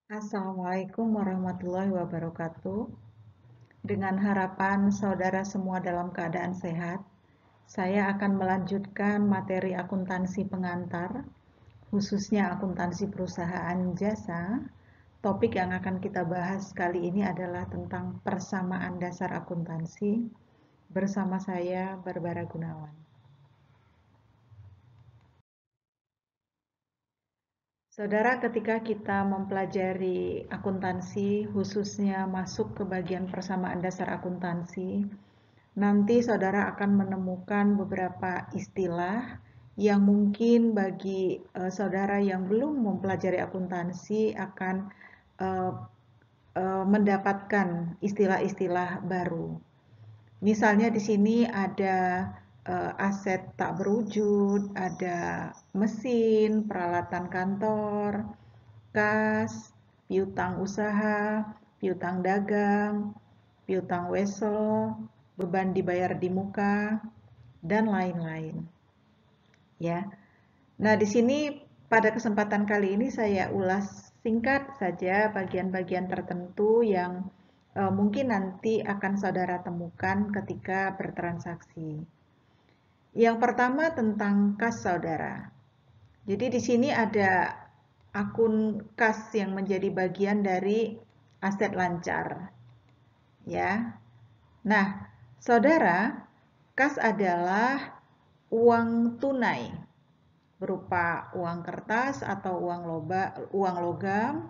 Assalamualaikum warahmatullahi wabarakatuh. Dengan harapan saudara semua dalam keadaan sehat, saya akan melanjutkan materi akuntansi pengantar, khususnya akuntansi perusahaan jasa. Topik yang akan kita bahas kali ini adalah tentang persamaan dasar akuntansi bersama saya, Barbara Gunawan. Saudara, ketika kita mempelajari akuntansi, khususnya masuk ke bagian persamaan dasar akuntansi, nanti saudara akan menemukan beberapa istilah yang mungkin bagi saudara yang belum mempelajari akuntansi akan uh, mendapatkan istilah-istilah baru. Misalnya di sini ada aset tak berwujud, ada mesin, peralatan kantor, kas, piutang usaha, piutang dagang, piutang wesel, beban dibayar di muka, dan lain-lain. Ya. Nah, di sini pada kesempatan kali ini saya ulas singkat saja bagian-bagian tertentu yang mungkin nanti akan saudara temukan ketika bertransaksi. Yang pertama tentang kas saudara. Jadi di sini ada akun kas yang menjadi bagian dari aset lancar. Ya. Nah, saudara, kas adalah uang tunai berupa uang kertas atau uang logam,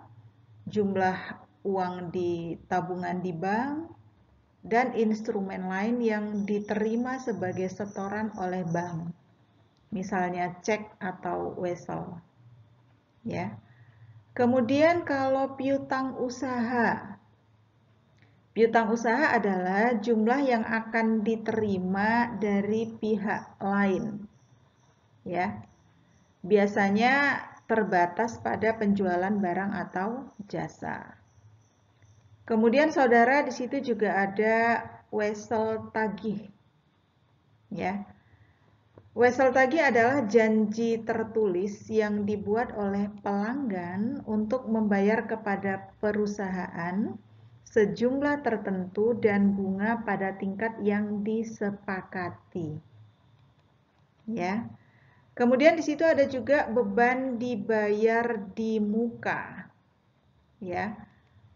jumlah uang di tabungan di bank, dan instrumen lain yang diterima sebagai setoran oleh bank, misalnya cek atau wesel. Ya. Kemudian kalau piutang usaha, piutang usaha adalah jumlah yang akan diterima dari pihak lain. Ya. Biasanya terbatas pada penjualan barang atau jasa. Kemudian saudara di situ juga ada wesel tagih. Ya. Wesel tagih adalah janji tertulis yang dibuat oleh pelanggan untuk membayar kepada perusahaan sejumlah tertentu dan bunga pada tingkat yang disepakati. Ya. Kemudian di situ ada juga beban dibayar di muka. Ya.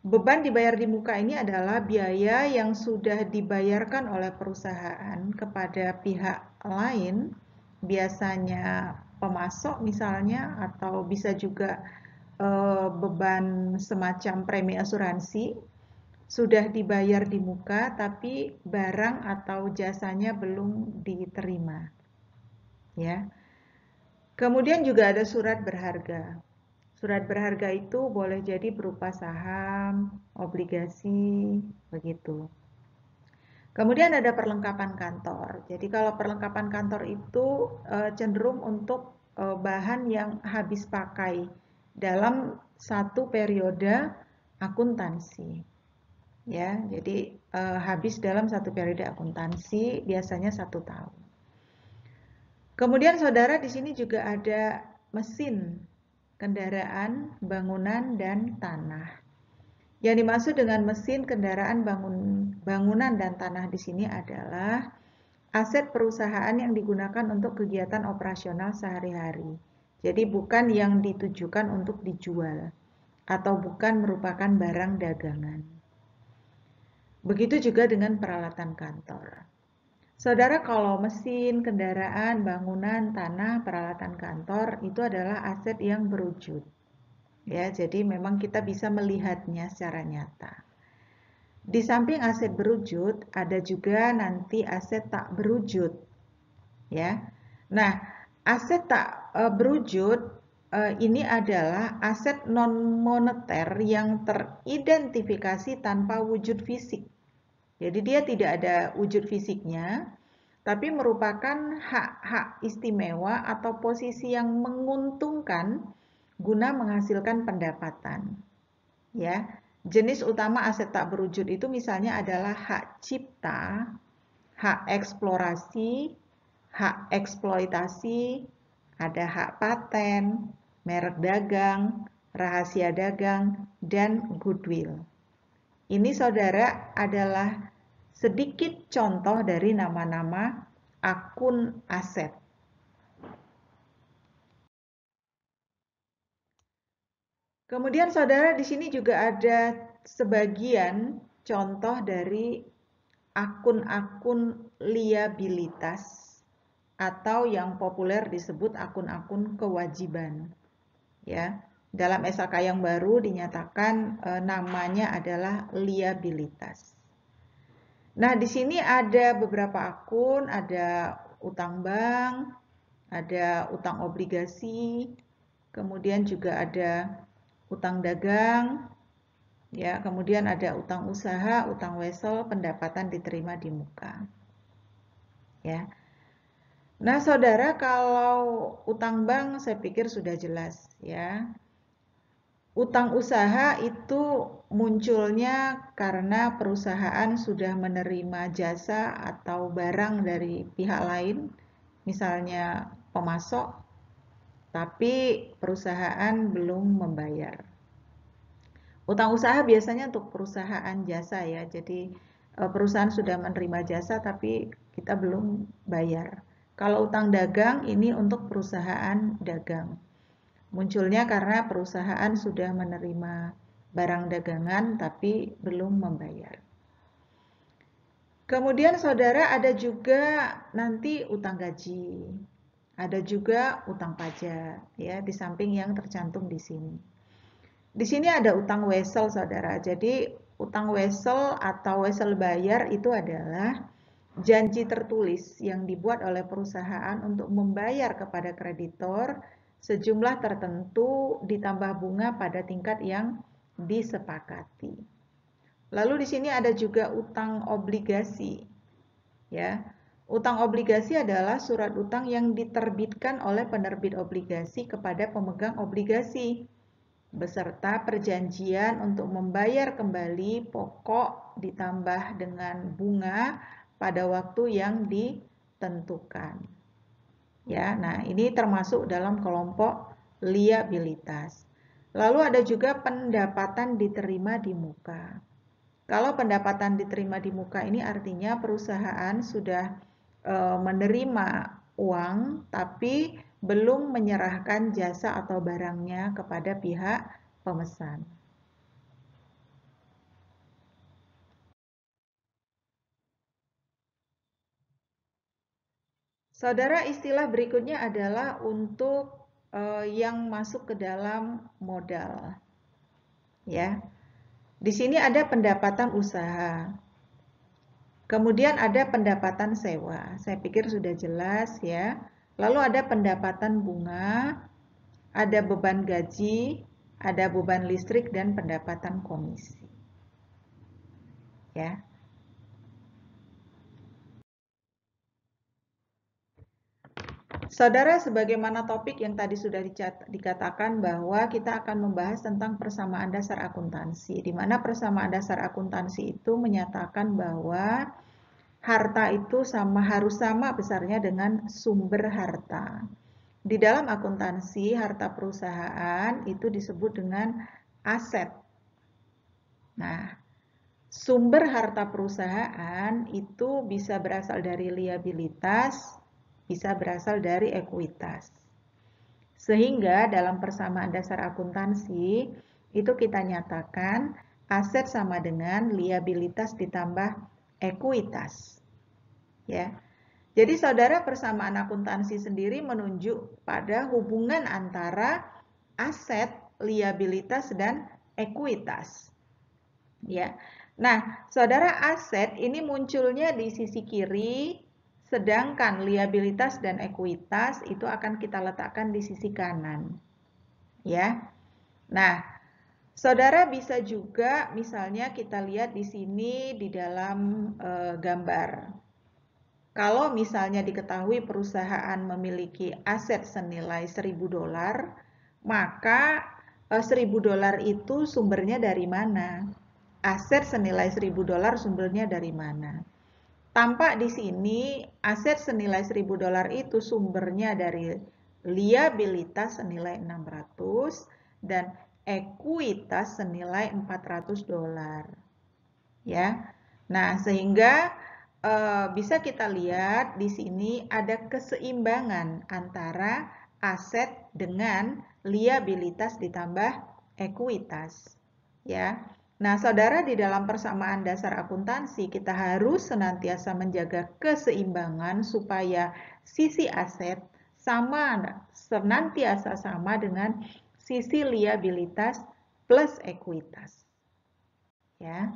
Beban dibayar di muka ini adalah biaya yang sudah dibayarkan oleh perusahaan kepada pihak lain, biasanya pemasok misalnya, atau bisa juga beban semacam premi asuransi, sudah dibayar di muka tapi barang atau jasanya belum diterima. Ya. Kemudian juga ada surat berharga. Surat berharga itu boleh jadi berupa saham, obligasi, begitu. Kemudian ada perlengkapan kantor. Jadi kalau perlengkapan kantor itu cenderung untuk bahan yang habis pakai dalam satu periode akuntansi. Ya, jadi habis dalam satu periode akuntansi biasanya 1 tahun. Kemudian saudara di sini juga ada mesin, kendaraan, bangunan, dan tanah. Yang dimaksud dengan mesin, kendaraan, bangunan, dan tanah di sini adalah aset perusahaan yang digunakan untuk kegiatan operasional sehari-hari. Jadi bukan yang ditujukan untuk dijual atau bukan merupakan barang dagangan. Begitu juga dengan peralatan kantor. Saudara, kalau mesin, kendaraan, bangunan, tanah, peralatan kantor itu adalah aset yang berwujud. Ya, jadi memang kita bisa melihatnya secara nyata. Di samping aset berwujud, ada juga nanti aset tak berwujud. Ya. Nah, aset tak berwujud ini adalah aset non moneter yang teridentifikasi tanpa wujud fisik. Jadi dia tidak ada wujud fisiknya, tapi merupakan hak-hak istimewa atau posisi yang menguntungkan guna menghasilkan pendapatan. Ya, jenis utama aset tak berwujud itu misalnya adalah hak cipta, hak eksplorasi, hak eksploitasi, ada hak paten, merek dagang, rahasia dagang, dan goodwill. Ini saudara adalah sedikit contoh dari nama-nama akun aset. Kemudian saudara di sini juga ada sebagian contoh dari akun-akun liabilitas atau yang populer disebut akun-akun kewajiban. Ya, dalam SAK yang baru dinyatakan namanya adalah liabilitas. Nah, di sini ada beberapa akun, ada utang bank, ada utang obligasi, kemudian juga ada utang dagang, ya, kemudian ada utang usaha, utang wesel, pendapatan diterima di muka. Ya. Nah, saudara, kalau utang bank saya pikir sudah jelas, ya. Utang usaha itu munculnya karena perusahaan sudah menerima jasa atau barang dari pihak lain, misalnya pemasok, tapi perusahaan belum membayar. Utang usaha biasanya untuk perusahaan jasa ya, jadi perusahaan sudah menerima jasa tapi kita belum bayar. Kalau utang dagang ini untuk perusahaan dagang. Munculnya karena perusahaan sudah menerima barang dagangan tapi belum membayar. Kemudian saudara ada juga nanti utang gaji. Ada juga utang pajak ya di samping yang tercantum di sini. Di sini ada utang wesel saudara. Jadi utang wesel atau wesel bayar itu adalah janji tertulis yang dibuat oleh perusahaan untuk membayar kepada kreditor sejumlah tertentu ditambah bunga pada tingkat yang disepakati. Lalu di sini ada juga utang obligasi. Ya. Utang obligasi adalah surat utang yang diterbitkan oleh penerbit obligasi kepada pemegang obligasi beserta perjanjian untuk membayar kembali pokok ditambah dengan bunga pada waktu yang ditentukan. Ya, nah ini termasuk dalam kelompok liabilitas. Lalu ada juga pendapatan diterima di muka. Kalau pendapatan diterima di muka ini artinya perusahaan sudah menerima uang tapi belum menyerahkan jasa atau barangnya kepada pihak pemesan. Saudara, istilah berikutnya adalah untuk yang masuk ke dalam modal. Ya. Di sini ada pendapatan usaha. Kemudian ada pendapatan sewa. Saya pikir sudah jelas ya. Lalu ada pendapatan bunga, ada beban gaji, ada beban listrik dan pendapatan komisi. Ya. Saudara, sebagaimana topik yang tadi sudah dikatakan bahwa kita akan membahas tentang persamaan dasar akuntansi, di mana persamaan dasar akuntansi itu menyatakan bahwa harta itu harus sama besarnya dengan sumber harta. Di dalam akuntansi, harta perusahaan itu disebut dengan aset. Nah, sumber harta perusahaan itu bisa berasal dari liabilitas, bisa berasal dari ekuitas. Sehingga dalam persamaan dasar akuntansi itu kita nyatakan aset sama dengan liabilitas ditambah ekuitas. Ya. Jadi saudara, persamaan akuntansi sendiri menunjuk pada hubungan antara aset, liabilitas dan ekuitas. Ya. Nah, saudara, aset ini munculnya di sisi kiri, sedangkan liabilitas dan ekuitas itu akan kita letakkan di sisi kanan. Ya. Nah, saudara bisa juga misalnya kita lihat di sini di dalam gambar. Kalau misalnya diketahui perusahaan memiliki aset senilai $1.000, maka $1.000 itu sumbernya dari mana? Aset senilai $1.000 sumbernya dari mana? Tampak di sini aset senilai $1.000 itu sumbernya dari liabilitas senilai 600 dan ekuitas senilai $400. Ya. Nah, sehingga bisa kita lihat di sini ada keseimbangan antara aset dengan liabilitas ditambah ekuitas. Ya. Nah, saudara, di dalam persamaan dasar akuntansi kita harus senantiasa menjaga keseimbangan supaya sisi aset senantiasa sama dengan sisi liabilitas plus ekuitas. Ya.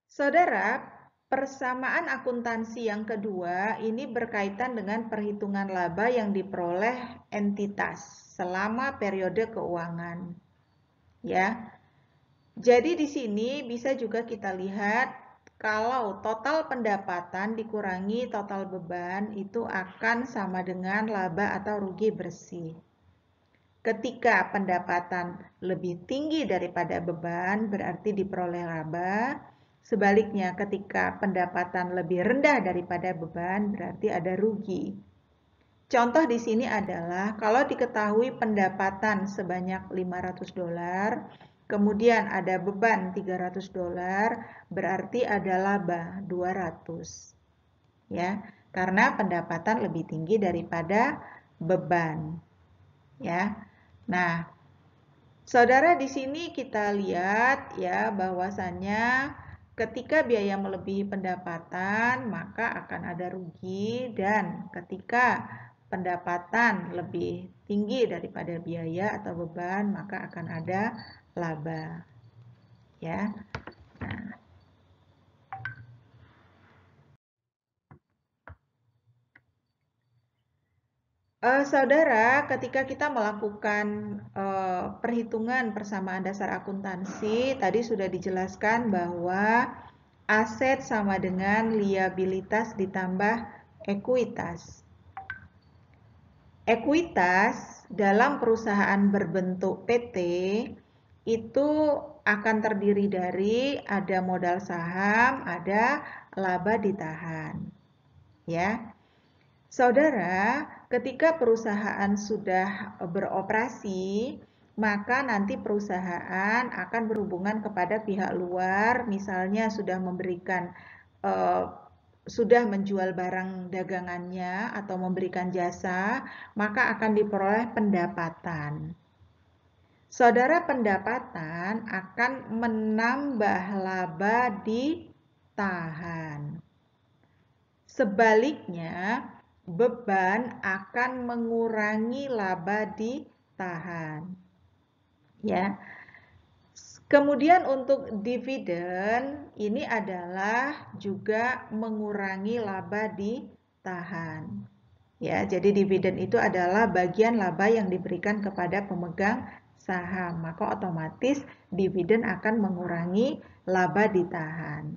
Saudara, persamaan akuntansi yang kedua ini berkaitan dengan perhitungan laba yang diperoleh entitas selama periode keuangan. Ya. Jadi di sini bisa juga kita lihat kalau total pendapatan dikurangi total beban itu akan sama dengan laba atau rugi bersih. Ketika pendapatan lebih tinggi daripada beban berarti diperoleh laba. Sebaliknya, ketika pendapatan lebih rendah daripada beban berarti ada rugi. Contoh di sini adalah kalau diketahui pendapatan sebanyak $500, kemudian ada beban $300, berarti ada laba 200. Ya, karena pendapatan lebih tinggi daripada beban. Ya. Nah, saudara, di sini kita lihat ya bahwasannya ketika biaya melebihi pendapatan maka akan ada rugi, dan ketika pendapatan lebih tinggi daripada biaya atau beban maka akan ada laba. Ya. Nah, saudara, ketika kita melakukan perhitungan persamaan dasar akuntansi, tadi sudah dijelaskan bahwa aset sama dengan liabilitas ditambah ekuitas. Ekuitas dalam perusahaan berbentuk PT itu akan terdiri dari ada modal saham, ada laba ditahan. Ya. Saudara, ketika perusahaan sudah beroperasi, maka nanti perusahaan akan berhubungan kepada pihak luar, misalnya sudah menjual barang dagangannya atau memberikan jasa, maka akan diperoleh pendapatan. Saudara, pendapatan akan menambah laba ditahan. Sebaliknya, beban akan mengurangi laba ditahan. Ya. Kemudian untuk dividen ini adalah juga mengurangi laba ditahan. Ya, jadi dividen itu adalah bagian laba yang diberikan kepada pemegang saham, maka otomatis dividen akan mengurangi laba ditahan.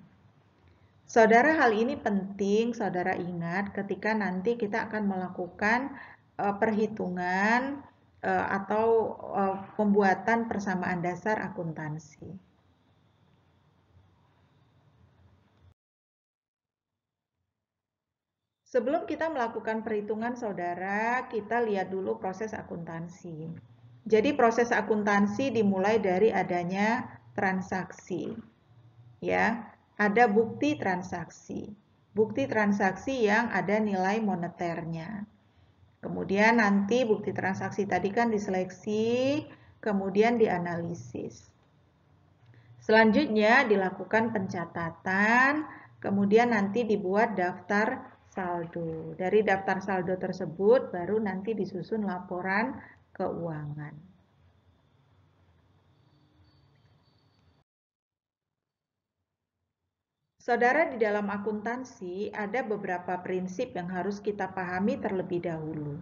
Saudara, hal ini penting saudara ingat ketika nanti kita akan melakukan perhitungan atau pembuatan persamaan dasar akuntansi. Sebelum kita melakukan perhitungan, saudara, kita lihat dulu proses akuntansi. Jadi proses akuntansi dimulai dari adanya transaksi. Ya, ada bukti transaksi. Bukti transaksi yang ada nilai moneternya. Kemudian nanti bukti transaksi tadi kan diseleksi, kemudian dianalisis. Selanjutnya dilakukan pencatatan, kemudian nanti dibuat daftar saldo. Dari daftar saldo tersebut baru nanti disusun laporan keuangan. Saudara, di dalam akuntansi ada beberapa prinsip yang harus kita pahami terlebih dahulu.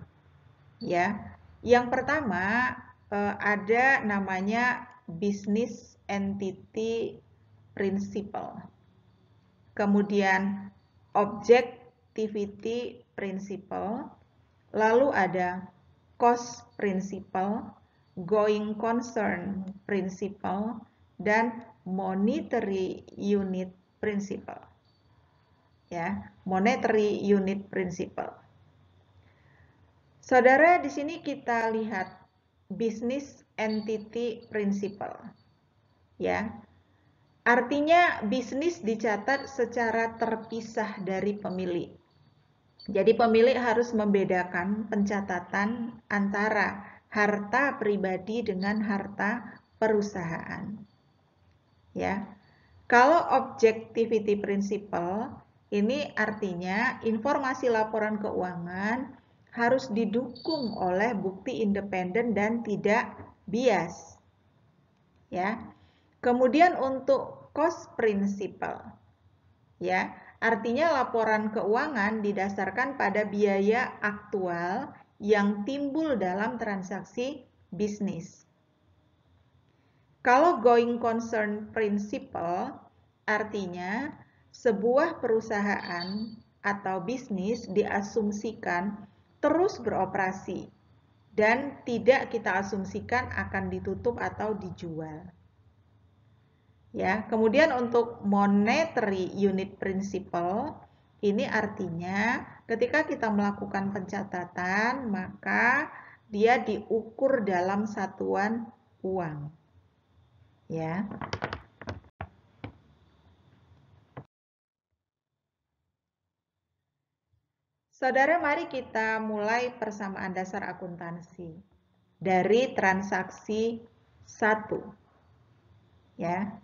Ya, yang pertama ada namanya business entity principle. Kemudian objectivity principle, lalu ada cost principle, going concern principle, dan monetary unit principle. Ya, monetary unit principle. Saudara, di sini kita lihat business entity principle. Ya. Artinya bisnis dicatat secara terpisah dari pemilik. Jadi pemilik harus membedakan pencatatan antara harta pribadi dengan harta perusahaan. Ya. Kalau objectivity principle ini artinya informasi laporan keuangan harus didukung oleh bukti independen dan tidak bias. Ya. Kemudian untuk cost principle, ya, artinya laporan keuangan didasarkan pada biaya aktual yang timbul dalam transaksi bisnis. Kalau going concern principle, artinya sebuah perusahaan atau bisnis diasumsikan terus beroperasi dan tidak kita asumsikan akan ditutup atau dijual. Ya, kemudian untuk monetary unit principle, ini artinya ketika kita melakukan pencatatan, maka dia diukur dalam satuan uang. Ya. Saudara, mari kita mulai persamaan dasar akuntansi dari transaksi 1. Ya.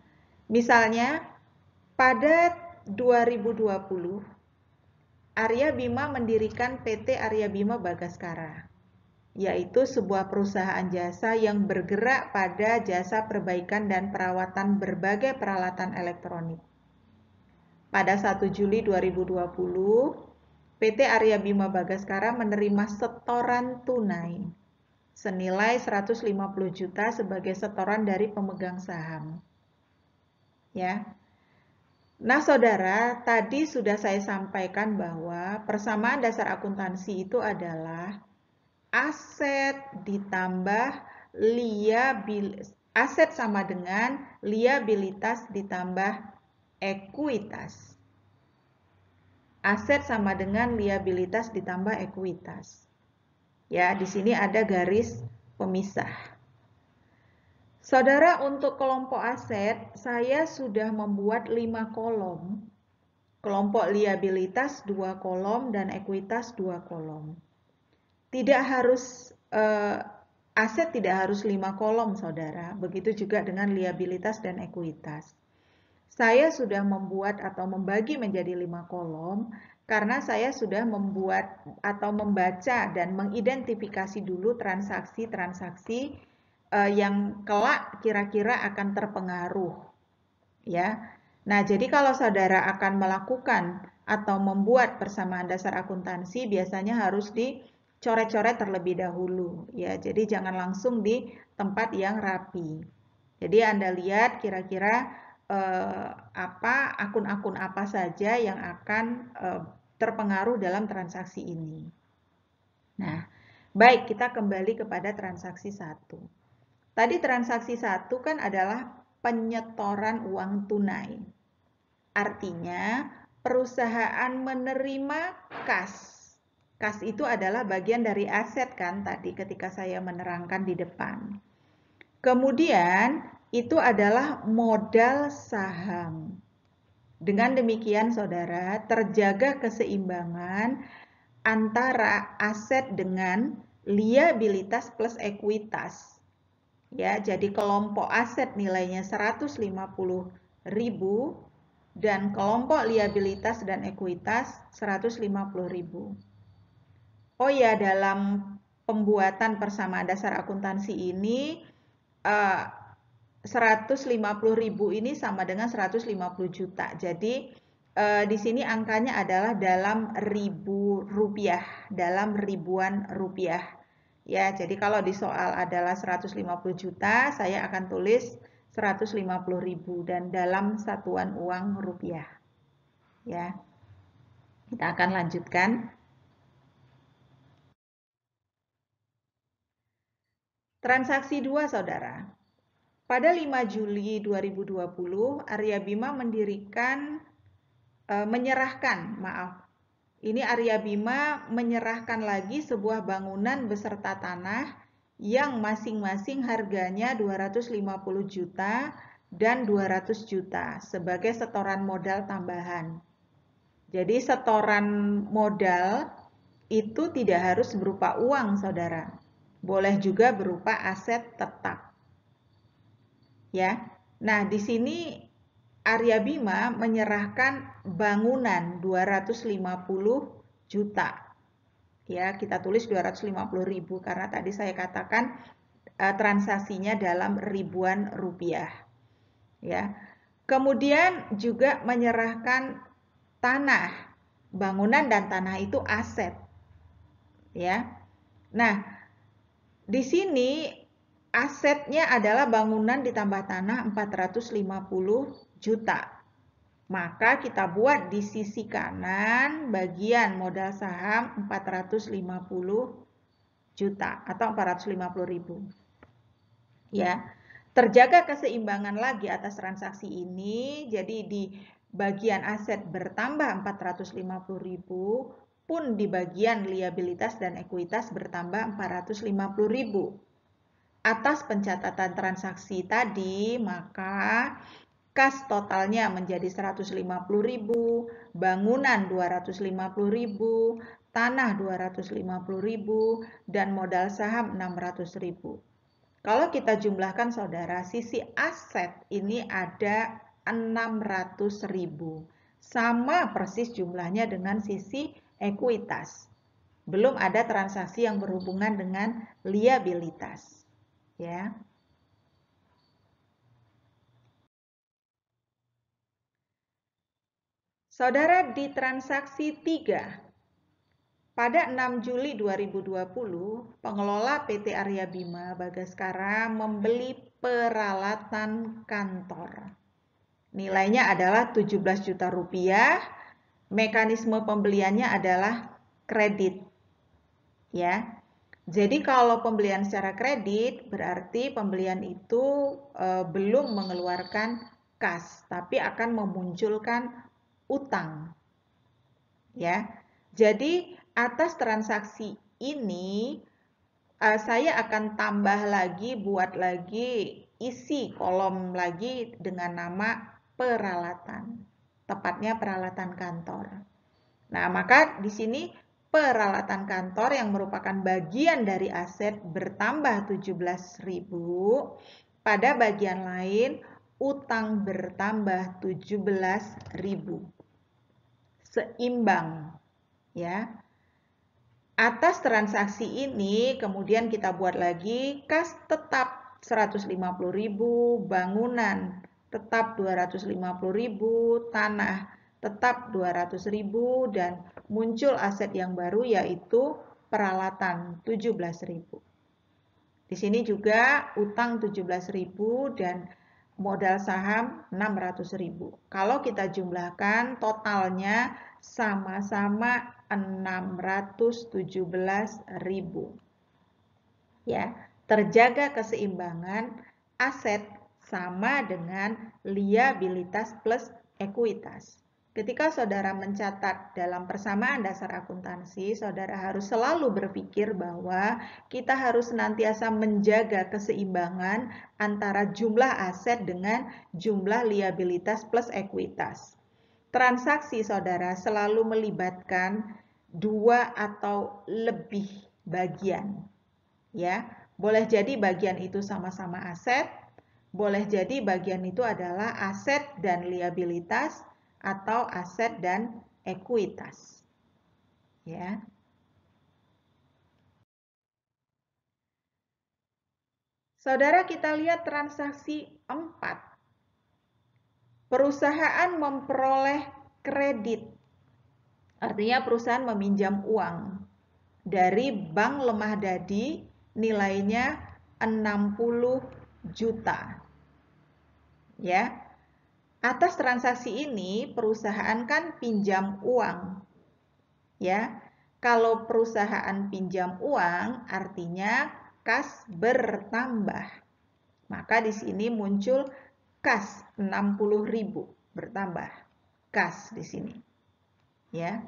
Misalnya pada 2020 Arya Bima mendirikan PT Arya Bima Bagaskara, yaitu sebuah perusahaan jasa yang bergerak pada jasa perbaikan dan perawatan berbagai peralatan elektronik. Pada 1 Juli 2020, PT Arya Bima Bagaskara menerima setoran tunai senilai 150 juta sebagai setoran dari pemegang saham. Ya. Nah, saudara, tadi sudah saya sampaikan bahwa persamaan dasar akuntansi itu adalah aset ditambah aset sama dengan liabilitas ditambah ekuitas. Aset sama dengan liabilitas ditambah ekuitas. Ya, di sini ada garis pemisah. Saudara, untuk kelompok aset, saya sudah membuat 5 kolom. Kelompok liabilitas 2 kolom dan ekuitas 2 kolom. Tidak harus aset tidak harus 5 kolom, saudara. Begitu juga dengan liabilitas dan ekuitas. Saya sudah membuat atau membagi menjadi 5 kolom karena saya sudah membuat atau membaca dan mengidentifikasi dulu transaksi-transaksi yang kelak kira-kira akan terpengaruh. Ya. Nah, jadi kalau saudara akan melakukan atau membuat persamaan dasar akuntansi, biasanya harus dicoret-coret terlebih dahulu. Ya, jadi jangan langsung di tempat yang rapi. Jadi Anda lihat kira-kira akun-akun apa saja yang akan terpengaruh dalam transaksi ini. Nah, baik, kita kembali kepada transaksi 1. Tadi transaksi 1 kan adalah penyetoran uang tunai. Artinya perusahaan menerima kas. Kas itu adalah bagian dari aset kan tadi ketika saya menerangkan di depan. Kemudian itu adalah modal saham. Dengan demikian saudara, terjaga keseimbangan antara aset dengan liabilitas plus ekuitas. Ya, jadi kelompok aset nilainya 150.000 dan kelompok liabilitas dan ekuitas 150.000. Oh ya, dalam pembuatan persamaan dasar akuntansi ini 150.000 ini sama dengan 150 juta. Jadi di sini angkanya adalah dalam rupiah, dalam ribuan rupiah. Ya, jadi kalau di soal adalah 150 juta, saya akan tulis 150.000 dan dalam satuan uang rupiah. Ya. Kita akan lanjutkan. Transaksi 2, saudara. Pada 5 Juli 2020, Arya Bima menyerahkan ini Arya Bima menyerahkan lagi sebuah bangunan beserta tanah yang masing-masing harganya 250 juta dan 200 juta sebagai setoran modal tambahan. Jadi setoran modal itu tidak harus berupa uang, saudara. Boleh juga berupa aset tetap. Ya. Nah, di sini Arya Bima menyerahkan bangunan 250 juta. Ya, kita tulis 250.000 karena tadi saya katakan transaksinya dalam ribuan rupiah. Ya. Kemudian juga menyerahkan tanah. Bangunan dan tanah itu aset. Ya. Nah, di sini asetnya adalah bangunan ditambah tanah 450 juta. Maka kita buat di sisi kanan bagian modal saham 450 juta atau 450.000. Ya. Terjaga keseimbangan lagi atas transaksi ini. Jadi di bagian aset bertambah 450.000 pun di bagian liabilitas dan ekuitas bertambah 450.000. Atas pencatatan transaksi tadi, maka kas totalnya menjadi 150.000, bangunan 250.000, tanah 250.000, dan modal saham 600.000. Kalau kita jumlahkan, saudara, sisi aset ini ada 600.000. Sama persis jumlahnya dengan sisi ekuitas. Belum ada transaksi yang berhubungan dengan liabilitas. Ya. Saudara, di transaksi 3, pada 6 Juli 2020, pengelola PT Arya Bima Bagaskara membeli peralatan kantor. Nilainya adalah 17 juta rupiah. Mekanisme pembeliannya adalah kredit. Ya. Jadi kalau pembelian secara kredit berarti pembelian itu belum mengeluarkan kas, tapi akan memunculkan utang. Ya. Jadi atas transaksi ini saya akan tambah lagi, buat lagi, isi kolom lagi dengan nama peralatan. Tepatnya peralatan kantor. Nah, maka di sini peralatan kantor yang merupakan bagian dari aset bertambah 17.000. Pada bagian lain, utang bertambah 17.000. Seimbang, ya. Atas transaksi ini kemudian kita buat lagi kas tetap 150.000, bangunan tetap 250.000, tanah tetap 200.000, dan muncul aset yang baru yaitu peralatan 17.000. Di sini juga utang 17.000 dan modal saham 600.000. Kalau kita jumlahkan totalnya sama-sama 617.000. Ya, terjaga keseimbangan aset sama dengan liabilitas plus ekuitas. Ketika saudara mencatat dalam persamaan dasar akuntansi, saudara harus selalu berpikir bahwa kita harus senantiasa menjaga keseimbangan antara jumlah aset dengan jumlah liabilitas plus ekuitas. Transaksi saudara selalu melibatkan dua atau lebih bagian. Ya, boleh jadi bagian itu sama-sama aset, boleh jadi bagian itu adalah aset dan liabilitas atau aset dan ekuitas. Ya. Saudara, kita lihat transaksi 4. Perusahaan memperoleh kredit. Artinya perusahaan meminjam uang dari Bank Lemah Dadi, nilainya 60 juta. Ya. Atas transaksi ini perusahaan kan pinjam uang. Ya. Kalau perusahaan pinjam uang artinya kas bertambah. Maka di sini muncul kas 60.000 bertambah. Kas di sini. Ya.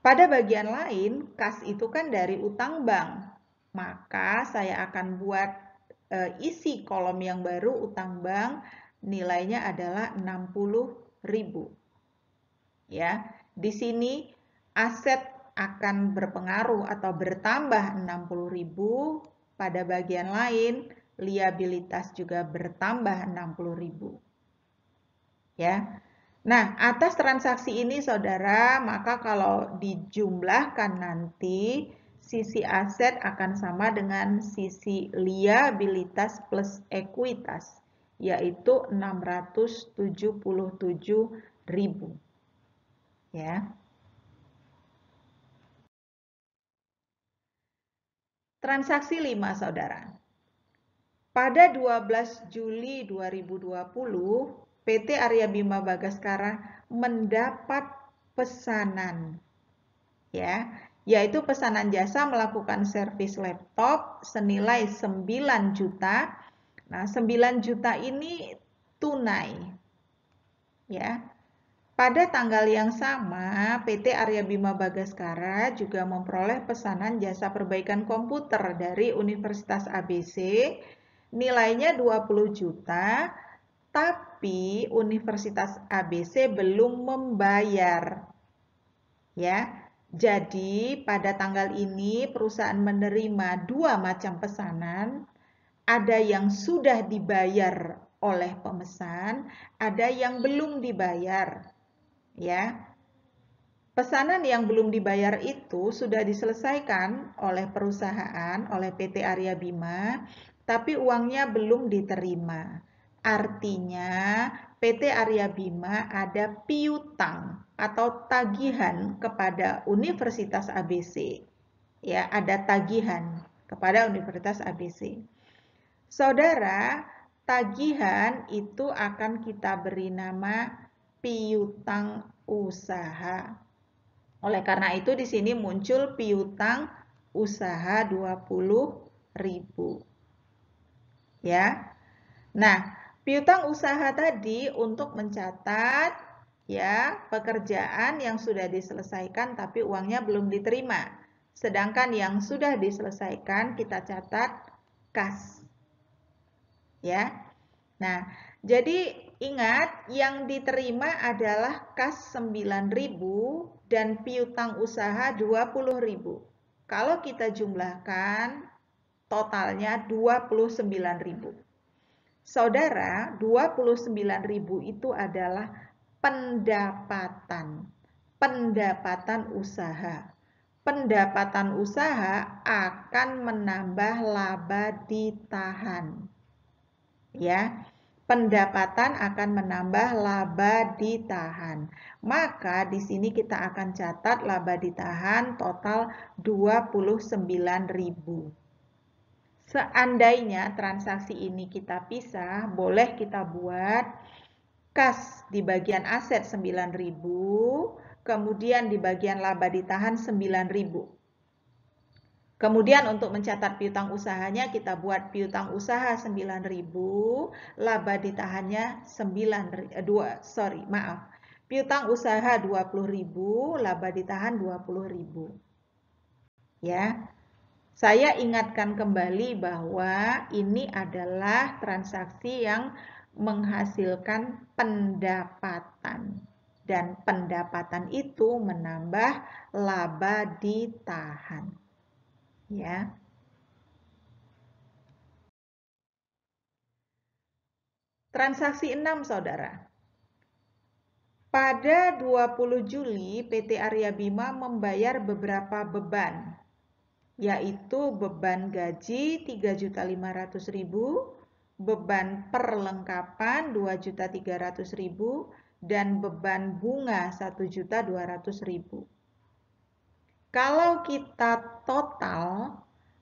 Pada bagian lain, kas itu kan dari utang bank. Maka saya akan buat isi kolom yang baru utang bank, nilainya adalah 60.000. Ya, di sini aset akan berpengaruh atau bertambah 60.000, pada bagian lain liabilitas juga bertambah 60.000. Ya. Nah, atas transaksi ini Saudara, maka kalau dijumlahkan nanti sisi aset akan sama dengan sisi liabilitas plus ekuitas, yaitu 677.000. Ya. Transaksi 5 Saudara. Pada 12 Juli 2020, PT Arya Bima Bagaskara mendapat pesanan, ya, yaitu pesanan jasa melakukan servis laptop senilai 9 juta. Nah, 9 juta ini tunai, ya. Pada tanggal yang sama, PT Arya Bima Bagaskara juga memperoleh pesanan jasa perbaikan komputer dari Universitas ABC, nilainya 20 juta, tapi Universitas ABC belum membayar. Ya, jadi pada tanggal ini perusahaan menerima dua macam pesanan, ada yang sudah dibayar oleh pemesan, ada yang belum dibayar. Ya, pesanan yang belum dibayar itu sudah diselesaikan oleh perusahaan, oleh PT Arya Bima, tapi uangnya belum diterima. Artinya PT Arya Bima ada piutang atau tagihan kepada Universitas ABC. Ya, ada tagihan kepada Universitas ABC. Saudara, tagihan itu akan kita beri nama piutang usaha. Oleh karena itu di sini muncul piutang usaha 20.000. Ya. Nah, piutang usaha tadi untuk mencatat ya pekerjaan yang sudah diselesaikan tapi uangnya belum diterima. Sedangkan yang sudah diselesaikan kita catat kas. Ya. Nah, jadi ingat yang diterima adalah kas 9.000 dan piutang usaha 20.000. Kalau kita jumlahkan totalnya 29.000. Saudara, 29.000 itu adalah pendapatan. Pendapatan usaha. Pendapatan usaha akan menambah laba ditahan. Ya, pendapatan akan menambah laba ditahan. Maka di sini kita akan catat laba ditahan total 29.000. Seandainya transaksi ini kita pisah, boleh kita buat kas di bagian aset 9.000, kemudian di bagian laba ditahan 9.000. Kemudian untuk mencatat piutang usahanya kita buat piutang usaha 9.000, laba ditahannya piutang usaha 20.000, laba ditahan 20.000. Ya. Saya ingatkan kembali bahwa ini adalah transaksi yang menghasilkan pendapatan. Dan pendapatan itu menambah laba ditahan. Ya. Transaksi 6, Saudara. Pada 20 Juli, PT Arya Bima membayar beberapa beban, yaitu beban gaji 3.500.000, beban perlengkapan 2.300.000, dan beban bunga 1.200.000. Kalau kita total,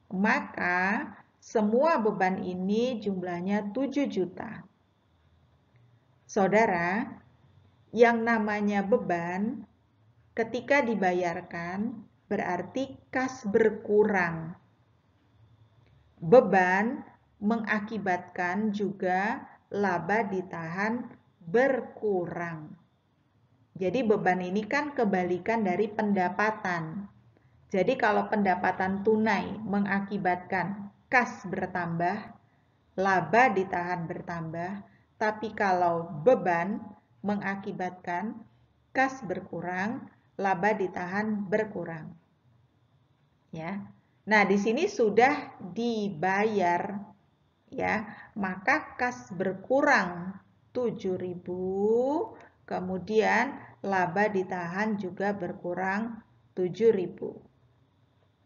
maka semua beban ini jumlahnya 7 juta. Saudara, yang namanya beban ketika dibayarkan berarti kas berkurang. Beban mengakibatkan juga laba ditahan berkurang. Jadi beban ini kan kebalikan dari pendapatan. Jadi kalau pendapatan tunai mengakibatkan kas bertambah, laba ditahan bertambah, tapi kalau beban mengakibatkan kas berkurang, laba ditahan berkurang. Ya. Nah, di sini sudah dibayar ya, maka kas berkurang 7.000, kemudian laba ditahan juga berkurang 7.000.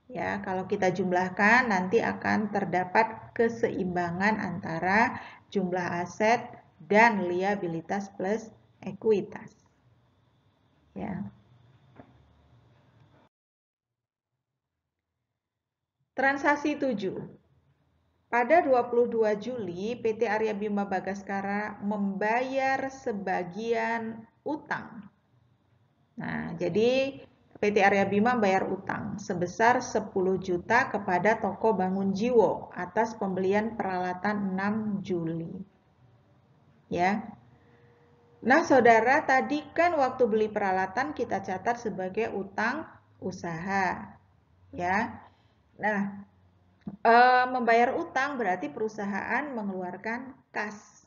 Ya, kalau kita jumlahkan nanti akan terdapat keseimbangan antara jumlah aset dan liabilitas plus ekuitas. Ya. Transaksi 7. Pada 22 Juli, PT Arya Bima Bagaskara membayar sebagian utang. Nah, jadi PT Arya Bima bayar utang sebesar 10 juta kepada toko Bangun Jiwo atas pembelian peralatan 6 Juli. Ya. Nah, saudara, tadi kan waktu beli peralatan kita catat sebagai utang usaha. Ya. Nah, membayar utang berarti perusahaan mengeluarkan kas.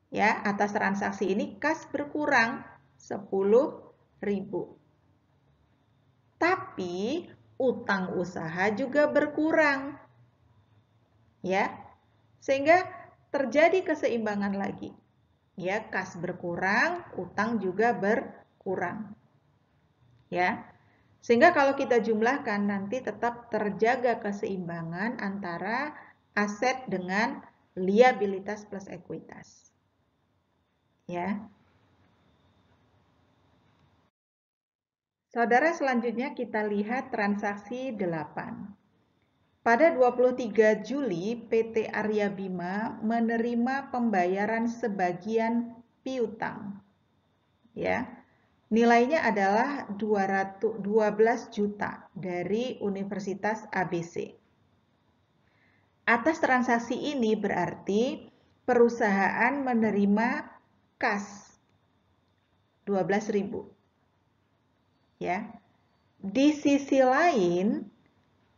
Ya, atas transaksi ini kas berkurang 10.000. Tapi utang usaha juga berkurang. Ya. Sehingga terjadi keseimbangan lagi. Ya, kas berkurang, utang juga berkurang. Ya. Sehingga kalau kita jumlahkan nanti tetap terjaga keseimbangan antara aset dengan liabilitas plus ekuitas. Ya. Saudara, selanjutnya kita lihat transaksi 8. Pada 23 Juli, PT Arya Bima menerima pembayaran sebagian piutang. Ya. Nilainya adalah 12 juta dari Universitas ABC. Atas transaksi ini berarti perusahaan menerima kas 12.000. Ya. Di sisi lain,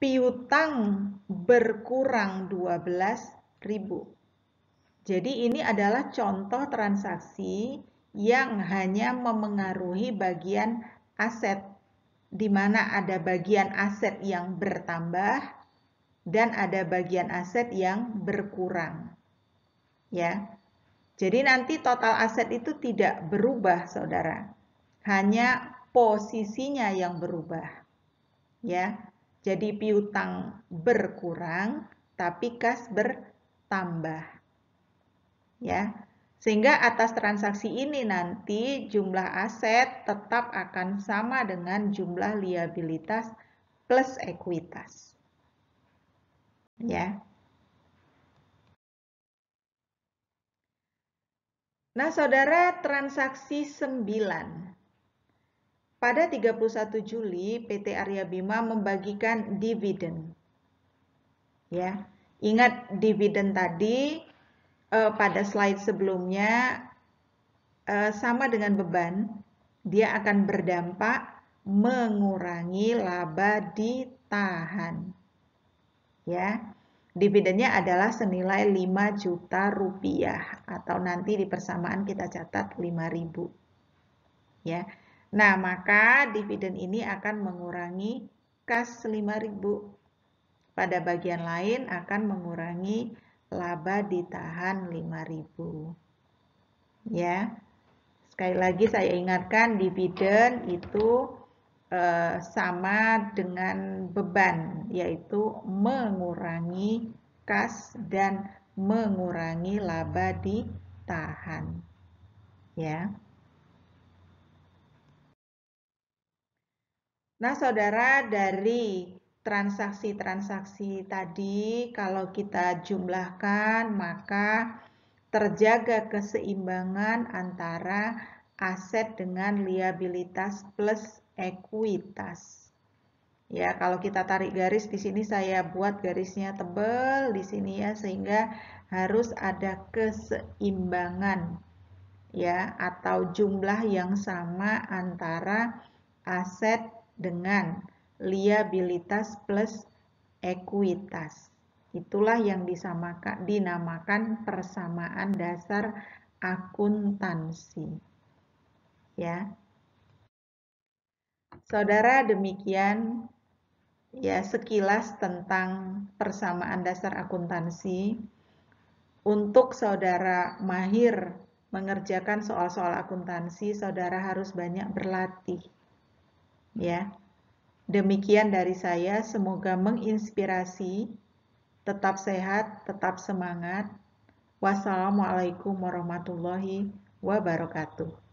piutang berkurang 12.000. Jadi ini adalah contoh transaksi yang hanya memengaruhi bagian aset, di mana ada bagian aset yang bertambah dan ada bagian aset yang berkurang. Ya. Jadi nanti total aset itu tidak berubah, saudara. Hanya posisinya yang berubah. Ya. Jadi piutang berkurang, tapi kas bertambah. Ya. Sehingga atas transaksi ini nanti jumlah aset tetap akan sama dengan jumlah liabilitas plus ekuitas. Ya. Nah, saudara, transaksi 9. Pada 31 Juli, PT Arya Bima membagikan dividen. Ya, ingat dividen tadi pada slide sebelumnya sama dengan beban, dia akan berdampak mengurangi laba ditahan. Ya, dividennya adalah senilai 5 juta rupiah atau nanti di persamaan kita catat 5.000. Ya. Nah, maka dividen ini akan mengurangi kas 5.000. Pada bagian lain akan mengurangi laba ditahan 5.000. Ya. Sekali lagi saya ingatkan dividen itu sama dengan beban, yaitu mengurangi kas dan mengurangi laba ditahan. Ya. Nah, saudara, dari transaksi-transaksi tadi, kalau kita jumlahkan, maka terjaga keseimbangan antara aset dengan liabilitas plus ekuitas. Ya, kalau kita tarik garis di sini saya buat garisnya tebal di sini ya, sehingga harus ada keseimbangan ya, atau jumlah yang sama antara aset dengan liabilitas plus ekuitas. Itulah yang dinamakan persamaan dasar akuntansi. Ya. Saudara, demikian ya sekilas tentang persamaan dasar akuntansi. Untuk saudara mahir mengerjakan soal-soal akuntansi, saudara harus banyak berlatih. Ya. Demikian dari saya, semoga menginspirasi. Tetap sehat, tetap semangat. Wassalamualaikum warahmatullahi wabarakatuh.